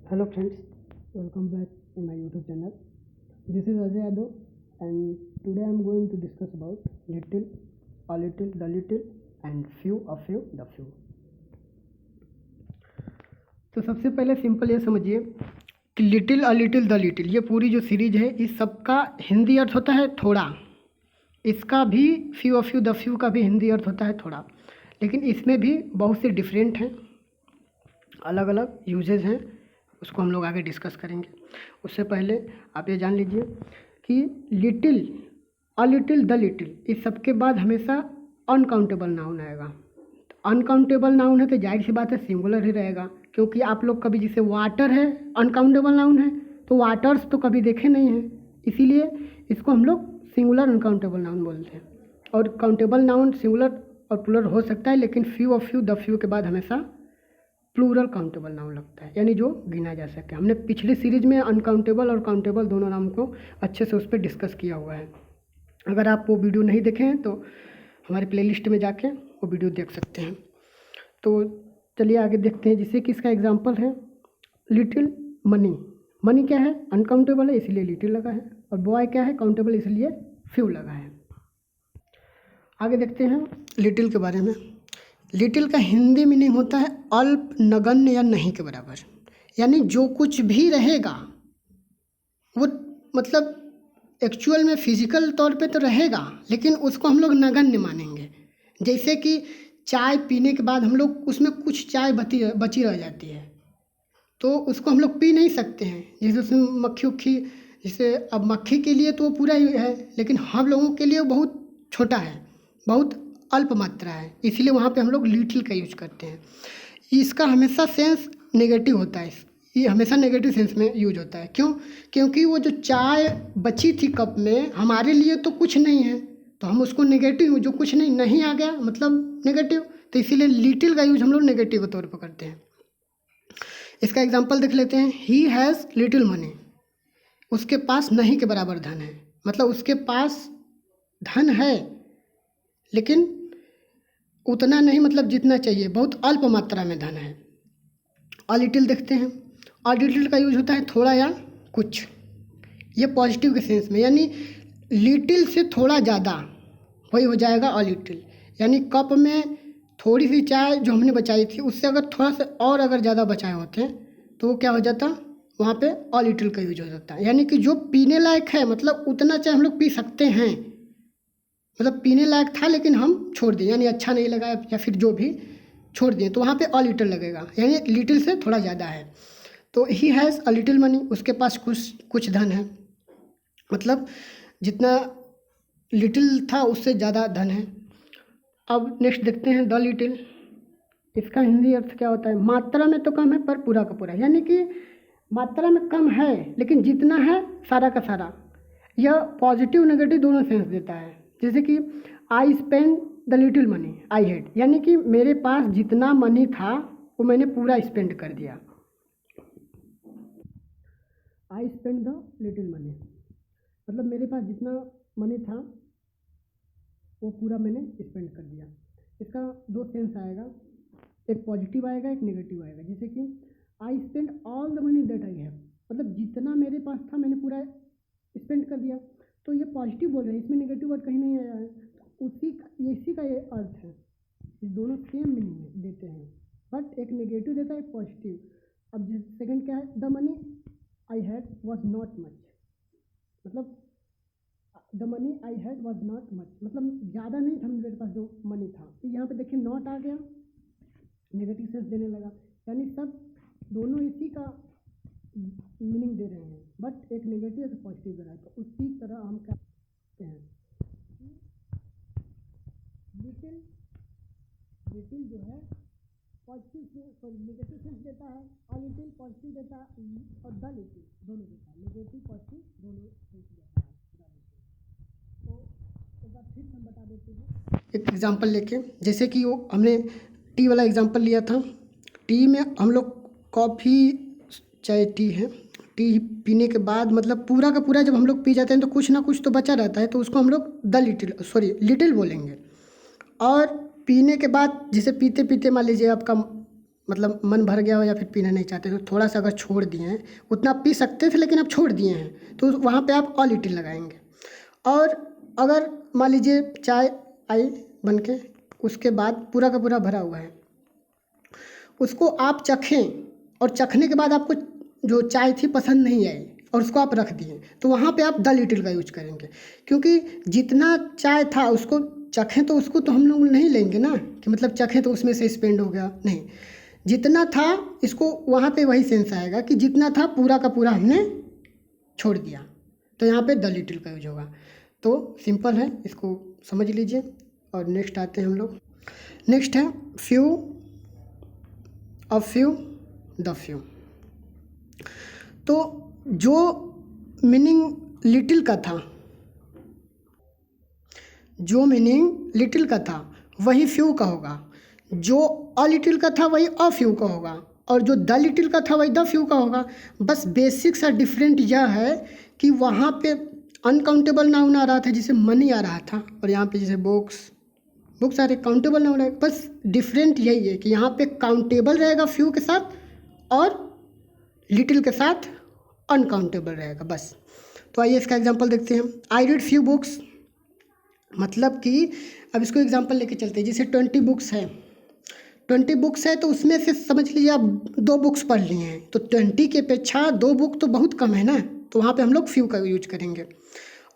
Hello friends, welcome back in my YouTube channel. This is Ajay Yadav and today I am going to discuss about little, a little, the little and few, a few, the few. तो सबसे पहले simple ये समझिए कि little, a little, the little ये पूरी जो series है इस सबका हिंदी अर्थ होता है थोड़ा। इसका भी few, a few, the few का भी हिंदी अर्थ होता है थोड़ा, लेकिन इसमें भी बहुत से डिफरेंट हैं, अलग अलग यूजेज हैं, उसको हम लोग आगे डिस्कस करेंगे। उससे पहले आप ये जान लीजिए कि little, a little, the little इस सब के बाद हमेशा अनकाउंटेबल नाउन आएगा। अनकाउंटेबल नाउन है तो जाहिर सी बात है सिंगुलर ही रहेगा, क्योंकि आप लोग कभी जैसे वाटर है अनकाउंटेबल नाउन है तो वाटर्स तो कभी देखे नहीं हैं, इसीलिए इसको हम लोग सिंगुलर अनकाउंटेबल नाउन बोलते हैं। और काउंटेबल नाउन सिंगुलर और प्लूरल हो सकता है, लेकिन few, of few, the few के बाद हमेशा प्लूरल काउंटेबल नाउन लगता है, यानी जो गिना जा सके। हमने पिछली सीरीज में अनकाउंटेबल और काउंटेबल दोनों नाम को अच्छे से उस पर डिस्कस किया हुआ है। अगर आप वो वीडियो नहीं देखे हैं तो हमारे प्लेलिस्ट में जाके वो वीडियो देख सकते हैं। तो चलिए आगे देखते हैं, जिससे कि इसका एग्जांपल है लिटिल मनी। मनी क्या है? अनकाउंटेबल है इसलिए लिटिल लगा है, और बॉय क्या है? काउंटेबल इसलिए फ्यू लगा है। आगे देखते हैं लिटिल के बारे में। लिटिल का हिंदी मीनिंग होता है अल्प, नगण्य या नहीं के बराबर, यानी जो कुछ भी रहेगा वो मतलब एक्चुअल में फिजिकल तौर पे तो रहेगा, लेकिन उसको हम लोग नगण्य मानेंगे। जैसे कि चाय पीने के बाद हम लोग उसमें कुछ चाय बची रह जाती है तो उसको हम लोग पी नहीं सकते हैं। जैसे उसमें मक्खी उक्खी, जैसे अब मक्खी के लिए तो वो पूरा ही है, लेकिन हम लोगों के लिए वो बहुत छोटा है, बहुत अल्प मात्रा है, इसीलिए वहाँ पे हम लोग लिटिल का यूज करते हैं। इसका हमेशा सेंस नेगेटिव होता है, ये हमेशा नेगेटिव सेंस में यूज होता है। क्यों? क्योंकि वो जो चाय बची थी कप में हमारे लिए तो कुछ नहीं है, तो हम उसको नेगेटिव, जो कुछ नहीं आ गया मतलब नेगेटिव, तो इसीलिए लिटिल का यूज हम लोग नेगेटिव के तौर पर करते हैं। इसका एग्जाम्पल देख लेते हैं। ही हैज़ लिटिल मनी, उसके पास नहीं के बराबर धन है, मतलब उसके पास धन है लेकिन उतना नहीं, मतलब जितना चाहिए, बहुत अल्प मात्रा में धन है। अ लिटिल देखते हैं। अ लिटिल का यूज होता है थोड़ा या कुछ, ये पॉजिटिव के सेंस में, यानी लिटिल से थोड़ा ज़्यादा, वही हो जाएगा अ लिटिल। यानी कप में थोड़ी सी चाय जो हमने बचाई थी उससे अगर थोड़ा सा और अगर ज़्यादा बचाए होते हैं तो वो क्या हो जाता, वहाँ पे अ लिटिल का यूज हो जाता है। यानी कि जो पीने लायक है, मतलब उतना चाय हम लोग पी सकते हैं, मतलब पीने लायक था लेकिन हम छोड़ दिए, यानी अच्छा नहीं लगा या फिर जो भी छोड़ दिए, तो वहाँ पे अ लिटिल लगेगा, यानी लिटिल से थोड़ा ज़्यादा है। तो he has a little money, उसके पास कुछ धन है, मतलब जितना लिटिल था उससे ज़्यादा धन है। अब नेक्स्ट देखते हैं द लिटिल। इसका हिंदी अर्थ क्या होता है? मात्रा में तो कम है पर पूरा का पूरा, यानी कि मात्रा में कम है लेकिन जितना है सारा का सारा। यह पॉजिटिव नेगेटिव दोनों सेंस देता है। जैसे कि I spend the little money I had, यानी कि मेरे पास जितना मनी था वो मैंने पूरा स्पेंड कर दिया। I spend the little money, मतलब मेरे पास जितना मनी था वो पूरा मैंने स्पेंड कर दिया। इसका दो सेंस आएगा, एक पॉजिटिव आएगा एक नेगेटिव आएगा। जैसे कि I spend all the money that I have, मतलब जितना मेरे पास था मैंने पूरा स्पेंड कर दिया, तो ये पॉजिटिव बोल रहे हैं, इसमें नेगेटिव वर्ड कहीं नहीं आया है। इसी का ये अर्थ है, ये दोनों सेम मीनिंग देते हैं, बट एक नेगेटिव देता है एक पॉजिटिव। अब सेकंड क्या है? The money I had was not much, मतलब the money I had was not much, मतलब ज़्यादा नहीं था मेरे पास जो मनी था। तो यहाँ पे देखिए नॉट आ गया, नेगेटिव सेंस देने लगा, यानी सब दोनों इसी का मीनिंग दे रहे हैं, बट एक नेगेटिव एक पॉजिटिव दे रहा है। तो उसी तरह हम क्या करते हैं, लिटिल लिटिल जो है पॉजिटिव से सॉरी नेगेटिव सेंस देता है, और लिटिल पॉजिटिव देता है, और द लिटिल दोनों देता है, नेगेटिव पॉजिटिव दोनों सेंस देता है। तो एक बार फिर हम बता देते हैं एक एग्जांपल लेके। जैसे कि वो हमने टी वाला एग्जांपल लिया था। टी में हम लोग कॉफ़ी, चाहे टी है, टी पीने के बाद मतलब पूरा का पूरा जब हम लोग पी जाते हैं तो कुछ ना कुछ तो बचा रहता है, तो उसको हम लोग द लिटिल लिटिल बोलेंगे। और पीने के बाद जैसे पीते पीते मान लीजिए आपका मतलब मन भर गया हो या फिर पीना नहीं चाहते तो थोड़ा सा अगर छोड़ दिए हैं, उतना पी सकते थे लेकिन आप छोड़ दिए हैं तो वहाँ पे आप अ लिटिल लगाएंगे। और अगर मान लीजिए चाय आई बन के, उसके बाद पूरा का पूरा भरा हुआ है, उसको आप चखें और चखने के बाद आपको जो चाय थी पसंद नहीं आई और उसको आप रख दिए, तो वहाँ पे आप द लिटिल का यूज करेंगे। क्योंकि जितना चाय था उसको चखें तो उसको तो हम लोग नहीं लेंगे ना कि मतलब चखें तो उसमें से स्पेंड हो गया, नहीं, जितना था इसको वहाँ पे वही सेंस आएगा कि जितना था पूरा का पूरा हमने छोड़ दिया, तो यहाँ पे द लिटिल का यूज होगा। तो सिंपल है, इसको समझ लीजिए। और नेक्स्ट आते हैं हम लोग, नेक्स्ट है few, a few, the few. तो जो मीनिंग लिटिल का था, जो मीनिंग लिटिल का था वही फ्यू का होगा, जो अ लिटिल का था वही अ फ्यू का होगा, और जो द लिटिल का था वही द फ्यू का होगा। बस बेसिक सा डिफरेंट यह है कि वहाँ पे अनकाउंटेबल नाउन आ रहा था जिसे मनी आ रहा था, और यहाँ पे जैसे बुक्स, बुक्स सारे काउंटेबल नाउन है। बस डिफरेंट यही है कि यहाँ पे काउंटेबल रहेगा फ्यू के साथ और लिटिल के साथ अनकाउंटेबल रहेगा बस। तो आइए इसका एग्जांपल देखते हैं। आई रीड फ्यू बुक्स, मतलब कि अब इसको एग्जांपल लेके चलते हैं। जैसे 20 बुक्स है, 20 बुक्स है तो उसमें से समझ लीजिए आप 2 बुक्स पढ़ लिए हैं, तो 20 की अपेक्षा 2 बुक तो बहुत कम है ना, तो वहाँ पे हम लोग फ्यू का यूज करेंगे।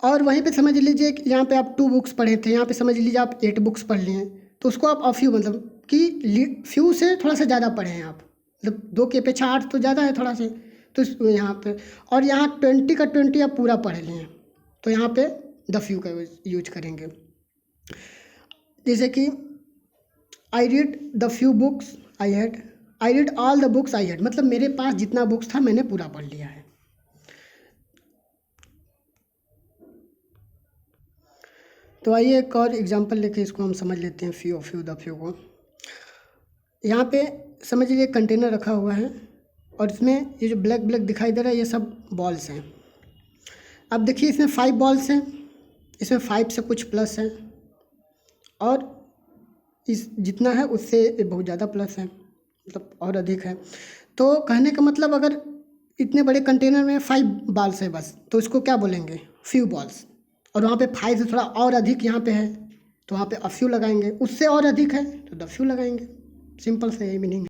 और वहीं पे समझ लीजिए कि यहाँ पे आप 2 बुक्स पढ़े थे, यहाँ पे समझ लीजिए आप 8 बुक्स पढ़ लिए हैं, तो उसको आप अ फ्यू मतलब कि फ्यू से थोड़ा सा ज़्यादा पढ़े हैं आप, मतलब 2 की अपेक्षा 8 तो ज़्यादा है थोड़ा से, तो यहाँ पे, और यहाँ 20 का 20 आप पूरा पढ़ लिए हैं, तो यहाँ पे द फ्यू का यूज करेंगे। जैसे कि I read the few books I had, I read all the books I had, मतलब मेरे पास जितना बुक्स था मैंने पूरा पढ़ लिया है। तो आइए एक और एग्जांपल लेके इसको हम समझ लेते हैं, फ्यू फ्यू द फ्यू को। यहाँ पे समझ लीजिए कंटेनर रखा हुआ है और इसमें ये जो ब्लैक ब्लैक दिखाई दे रहा है ये सब बॉल्स हैं। अब देखिए इसमें 5 बॉल्स हैं, इसमें 5 से कुछ प्लस है और इस जितना है उससे बहुत ज़्यादा प्लस है, मतलब और अधिक है। तो कहने का मतलब अगर इतने बड़े कंटेनर में 5 बॉल्स है बस, तो इसको क्या बोलेंगे, फ्यू बॉल्स। और वहाँ पे 5 से थोड़ा और अधिक यहाँ पे है तो वहाँ पे अ फ्यू लगाएंगे, उससे और अधिक है तो द फ्यू लगाएंगे। सिंपल से यही मीनिंग है।